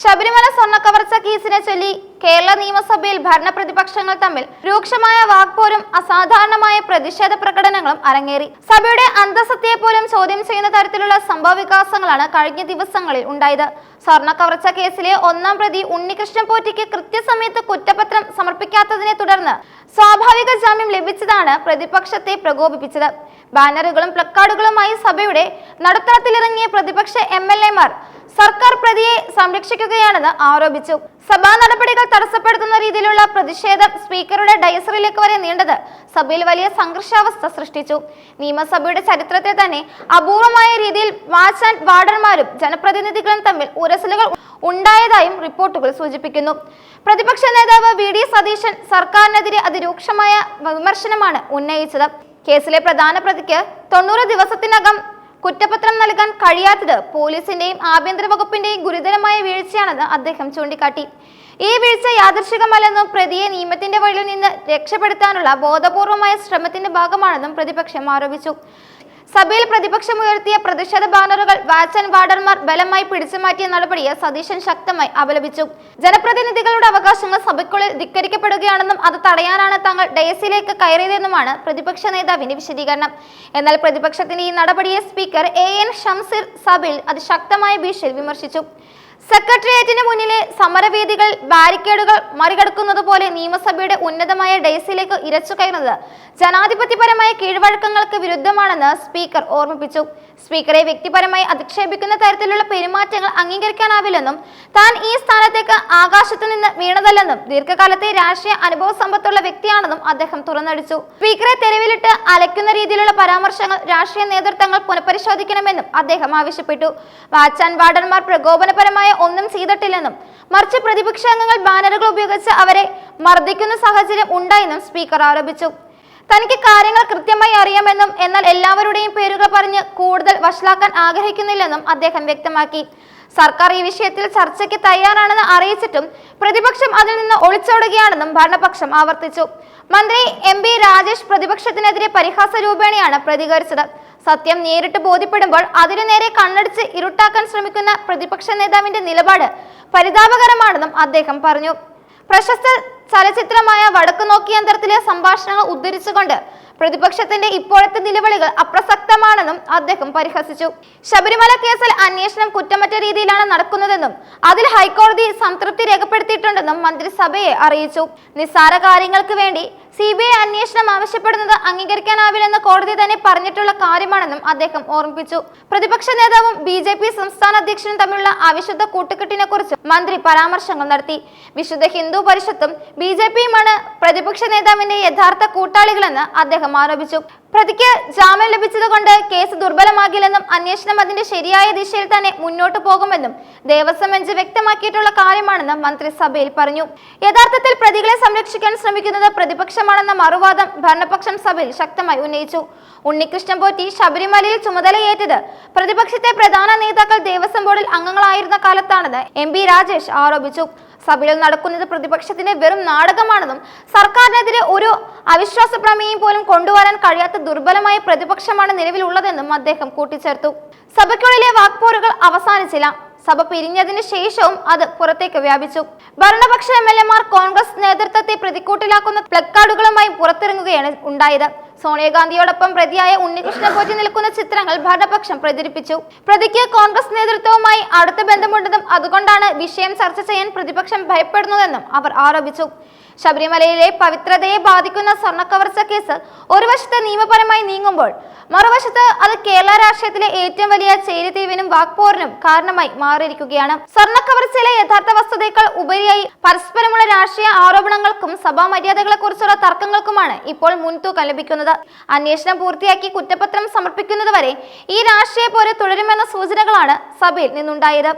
ശബരിമല സ്വർണ്ണക്കവർച്ച കേസിനെ ചൊല്ലി കേരള നിയമസഭയിൽ ഭരണപ്രതിപക്ഷങ്ങൾ തമ്മിൽ രൂക്ഷമായ വാക്പോരും അസാധാരണമായ പ്രതിഷേധ പ്രകടനങ്ങളും അരങ്ങേറി. സഭയുടെ അന്തഃസത്തയെ പോലും ചോദ്യം ചെയ്യുന്ന തരത്തിലുള്ള സംഭവവികാസങ്ങളാണ് കഴിഞ്ഞ ദിവസങ്ങളിൽ ഉണ്ടായത്. സ്വർണ്ണക്കവർച്ച കേസിലെ ഒന്നാം പ്രതി ഉണ്ണികൃഷ്ണൻ പോറ്റിക്ക് കൃത്യസമയത്ത് കുറ്റപത്രം സമർപ്പിക്കാത്തതിനെ തുടർന്ന് സ്വാഭാവിക ജാമ്യം ലഭിച്ചതാണ് പ്രതിപക്ഷത്തെ പ്രകോപിപ്പിച്ചത്. ബാനറുകളും പ്ലക്കാർഡുകളുമായി സഭയുടെ നടുത്തളത്തിലിറങ്ങിയ പ്രതിപക്ഷ MLA-മാർ സർക്കാർ പ്രതിയെ സംരക്ഷിക്കുകയാണെന്ന് ആരോപിച്ചു. സഭാ നടപടികൾ തടസ്സപ്പെടുത്തുന്ന രീതിയിലുള്ള പ്രതിഷേധം സ്പീക്കറുടെ ഡയസറിലേക്ക് വരെ നീണ്ടത് സഭയിൽ വലിയ സംഘർഷാവസ്ഥ സൃഷ്ടിച്ചു. നിയമസഭയുടെ ചരിത്രത്തിൽ തന്നെ അപൂർവമായ രീതിയിൽ വാച്ച് ആൻഡ് വാർഡർമാരും ജനപ്രതിനിധികളും തമ്മിൽ ഉരസലുകൾ ഉണ്ടായതായും റിപ്പോർട്ടുകൾ സൂചിപ്പിക്കുന്നു. പ്രതിപക്ഷ നേതാവ് VD സതീശൻ സർക്കാരിനെതിരെ അതിരൂക്ഷമായ വിമർശനമാണ് ഉന്നയിച്ചത്. കേസിലെ പ്രധാന പ്രതിക്ക് 90 ദിവസത്തിനകം കുറ്റപത്രം നൽകാൻ കഴിയാത്തത് പോലീസിന്റെയും ആഭ്യന്തര വകുപ്പിന്റെയും ഗുരുതരമായ വീഴ്ചയാണെന്ന് അദ്ദേഹം ചൂണ്ടിക്കാട്ടി. ഈ വീഴ്ച യാദൃശ്ചികമല്ലെന്നും പ്രതിയെ നിയമത്തിന്റെ വഴിയിൽ നിന്ന് രക്ഷപ്പെടുത്താനുള്ള ബോധപൂർവമായ ശ്രമത്തിന്റെ ഭാഗമാണെന്നും പ്രതിപക്ഷം ആരോപിച്ചു. സഭയിൽ പ്രതിപക്ഷം ഉയർത്തിയ പ്രതിഷേധ ബാനറുകൾ വാച്ച് ആൻഡ് വാർഡർമാർ ബലമായി പിടിച്ചുമാറ്റിയ നടപടിയെ സതീശൻ ശക്തമായി അപലപിച്ചു. ജനപ്രതിനിധികളുടെ അവകാശങ്ങൾ സഭയ്ക്കുള്ളിൽ ധിക്കരിക്കപ്പെടുകയാണെന്നും അത് തടയാനാണ് തങ്ങൾ ഡയസിലേക്ക് കയറിയതെന്നുമാണ് പ്രതിപക്ഷ നേതാവിന്റെ വിശദീകരണം. എന്നാൽ പ്രതിപക്ഷത്തിന്റെ ഈ നടപടിയെ സ്പീക്കർ AN ഷംസീർ സഭയിൽ അതിശക്തമായ ഭാഷയിൽ വിമർശിച്ചു. സെക്രട്ടേറിയറ്റിന് മുന്നിലെ സമരവേദികൾ ബാരിക്കേഡുകൾ മറികടക്കുന്നത് പോലെ നിയമസഭയുടെ ഉന്നതമായ ഡയസിലേക്ക് ഇരച്ചു കയറുന്നത് ജനാധിപത്യപരമായ കീഴ്വഴക്കങ്ങൾക്ക് വിരുദ്ധമാണെന്ന് സ്പീക്കർ ഓർമ്മിപ്പിച്ചു. സ്പീക്കറെ വ്യക്തിപരമായി അധിക്ഷേപിക്കുന്ന തരത്തിലുള്ള പെരുമാറ്റങ്ങൾ അംഗീകരിക്കാനാവില്ലെന്നും താൻ ഈ സ്ഥാനത്തേക്ക് ആകാശത്തു നിന്ന് വീണതല്ലെന്നും ദീർഘകാലത്തെ രാഷ്ട്രീയ അനുഭവ സമ്പത്തുള്ള വ്യക്തിയാണെന്നും അദ്ദേഹം തുറന്നടിച്ചു. സ്പീക്കറെ തെരുവിലിട്ട് അലയ്ക്കുന്ന രീതിയിലുള്ള പരാമർശങ്ങൾ രാഷ്ട്രീയ നേതൃത്വങ്ങൾ പുനഃപരിശോധിക്കണമെന്നും അദ്ദേഹം ആവശ്യപ്പെട്ടു. വാച്ച് ആൻഡ് വാർഡർമാർ പ്രകോപനപരമായ ഒന്നും ചെയ്തിട്ടില്ലെന്നും മറിച്ച് പ്രതിപക്ഷാംഗങ്ങൾ ബാനറുകൾ ഉപയോഗിച്ച് അവരെ മർദ്ദിക്കുന്ന സാഹചര്യം ഉണ്ടായെന്നും സ്പീക്കർ ആരോപിച്ചു. തനിക്ക് കാര്യങ്ങൾ കൃത്യമായി അറിയാമെന്നും എന്നാൽ എല്ലാവരുടെയും പേരുകൾ പറഞ്ഞ് കൂടുതൽ വഷളാക്കാൻ ആഗ്രഹിക്കുന്നില്ലെന്നും അദ്ദേഹം വ്യക്തമാക്കി. സർക്കാർ ഈ വിഷയത്തിൽ ചർച്ചയ്ക്ക് തയ്യാറാണെന്ന് അറിയിച്ചിട്ടും പ്രതിപക്ഷം അതിൽ നിന്ന് ഒളിച്ചോടുകയാണെന്നും ഭരണപക്ഷം ആവർത്തിച്ചു. മന്ത്രി MP രാജേഷ് പ്രതിപക്ഷത്തിനെതിരെ പരിഹാസ രൂപേണയാണ് പ്രതികരിച്ചത്. സത്യം നേരിട്ട് ബോധ്യപ്പെടുമ്പോൾ അതിനു നേരെ കണ്ണടിച്ച് ഇരുട്ടാക്കാൻ ശ്രമിക്കുന്ന പ്രതിപക്ഷ നേതാവിന്റെ നിലപാട് പരിതാപകരമാണെന്നും അദ്ദേഹം പറഞ്ഞു. പ്രശസ്ത ചലച്ചിത്രമായ വടക്കു നോക്കി യന്ത്രത്തിലെ സംഭാഷണങ്ങൾ ഉദ്ധരിച്ചുകൊണ്ട് പ്രതിപക്ഷത്തിന്റെ ഇപ്പോഴത്തെ നിലവിളികൾ അപ്രസക്തമാണെന്നും അദ്ദേഹം പരിഹസിച്ചു. ശബരിമല കേസിൽ അന്വേഷണം കുറ്റമറ്റ രീതിയിലാണ് നടക്കുന്നതെന്നും അതിൽ ഹൈക്കോടതി സംതൃപ്തി രേഖപ്പെടുത്തിയിട്ടുണ്ടെന്നും മന്ത്രി സഭയെ അറിയിച്ചു. നിസ്സാര കാര്യങ്ങൾക്ക് വേണ്ടി CBI അന്വേഷണം ആവശ്യപ്പെടുന്നത് അംഗീകരിക്കാനാവില്ലെന്ന് കോടതി തന്നെ പറഞ്ഞിട്ടുള്ള കാര്യമാണെന്നും അദ്ദേഹം ഓർമ്മിപ്പിച്ചു. പ്രതിപക്ഷ നേതാവും BJP സംസ്ഥാന അധ്യക്ഷനും തമ്മിലുള്ള അവിശുദ്ധ കൂട്ടുകെട്ടിനെ കുറിച്ച് മന്ത്രി പരാമർശങ്ങൾ നടത്തി. വിശുദ്ധ ഹിന്ദു പരിഷത്തും BJPയുമാണ് പ്രതിപക്ഷ നേതാവിന്റെ യഥാർത്ഥ കൂട്ടാളികളെന്ന് അദ്ദേഹം ആരോപിച്ചു. പ്രതിക്ക് ജാമ്യം ലഭിച്ചതുകൊണ്ട് കേസ് ദുർബലമാകില്ലെന്നും അന്വേഷണം അതിന്റെ ശരിയായ ദിശയിൽ തന്നെ മുന്നോട്ടു പോകുമെന്നും ദേവസ്വം ബെഞ്ച് വ്യക്തമാക്കിയിട്ടുള്ള കാര്യമാണെന്ന് മന്ത്രി സഭയിൽ പറഞ്ഞു. യഥാർത്ഥത്തിൽ പ്രതികളെ സംരക്ഷിക്കാൻ ശ്രമിക്കുന്നത് പ്രതിപക്ഷമാണെന്ന മറുവാദം ഭരണപക്ഷം സഭയിൽ ശക്തമായി ഉന്നയിച്ചു. ഉണ്ണികൃഷ്ണൻ പോറ്റി ശബരിമലയിൽ ചുമതലയേറ്റത് പ്രതിപക്ഷത്തെ പ്രധാന നേതാക്കൾ ദേവസ്വം ബോർഡിൽ അംഗങ്ങളായിരുന്ന കാലത്താണെന്ന് MP രാജേഷ് ആരോപിച്ചു. സഭയിൽ നടക്കുന്നത് പ്രതിപക്ഷത്തിന്റെ വെറും നാടകമാണെന്നും സർക്കാരിനെതിരെ ഒരു അവിശ്വാസ പ്രമേയം പോലും കൊണ്ടുവരാൻ കഴിയാത്ത ദുർബലമായ പ്രതിപക്ഷമാണ് നിലവിലുള്ളതെന്നും അദ്ദേഹം കൂട്ടിച്ചേർത്തു. സഭയ്ക്കുള്ളിലെ വാക്പോരുകൾ അവസാനിച്ചില്ല. സഭ പിരിഞ്ഞതിന് ശേഷവും അത് പുറത്തേക്ക് വ്യാപിച്ചു. ഭരണപക്ഷ MLA-മാർ കോൺഗ്രസ് നേതൃത്വത്തെ പ്രതിക്കൂട്ടിലാക്കുന്ന പ്ലക്കാർഡുകളുമായി പുറത്തിറങ്ങുകയാണ് ഉണ്ടായത്. സോണിയാഗാന്ധിയോടൊപ്പം പ്രതിയായ ഉണ്ണികൃഷ്ണൻ പോറ്റി നിൽക്കുന്ന ചിത്രങ്ങൾ ഭരണപക്ഷം പ്രചരിപ്പിച്ചു. പ്രതിക്ക് കോൺഗ്രസ് നേതൃത്വവുമായി അടുത്ത ബന്ധമുണ്ടെന്നും അതുകൊണ്ടാണ് വിഷയം ചർച്ച ചെയ്യാൻ പ്രതിപക്ഷം ഭയപ്പെടുന്നതെന്നും അവർ ആരോപിച്ചു. ശബരിമലയിലെ പവിത്രതയെ ബാധിക്കുന്ന സ്വർണ്ണക്കവർച്ച കേസ് ഒരു വശത്ത് നിയമപരമായി നീങ്ങുമ്പോൾ മറുവശത്ത് അത് കേരള രാഷ്ട്രീയത്തിലെ ഏറ്റവും വലിയ ചേരിതിരിവിനും വാക്പോറിനും കാരണമായി മാറിയിരിക്കുകയാണ്. സ്വർണ്ണക്കവർച്ചയിലെ യഥാർത്ഥ വസ്തുതയേക്കാൾ ഉപരിയായി പരസ്പരമുള്ള രാഷ്ട്രീയ ആരോപണങ്ങൾക്കും സഭാ മര്യാദകളെ കുറിച്ചുള്ള തർക്കങ്ങൾക്കുമാണ് ഇപ്പോൾ മുൻതൂക്കം ലഭിക്കുന്നത്. അന്വേഷണം പൂർത്തിയാക്കി കുറ്റപത്രം സമർപ്പിക്കുന്നതുവരെ ഈ രാഷ്ട്രീയ പോര് തുടരുമെന്ന സൂചനകളാണ് സഭയിൽ നിന്നുണ്ടായത്.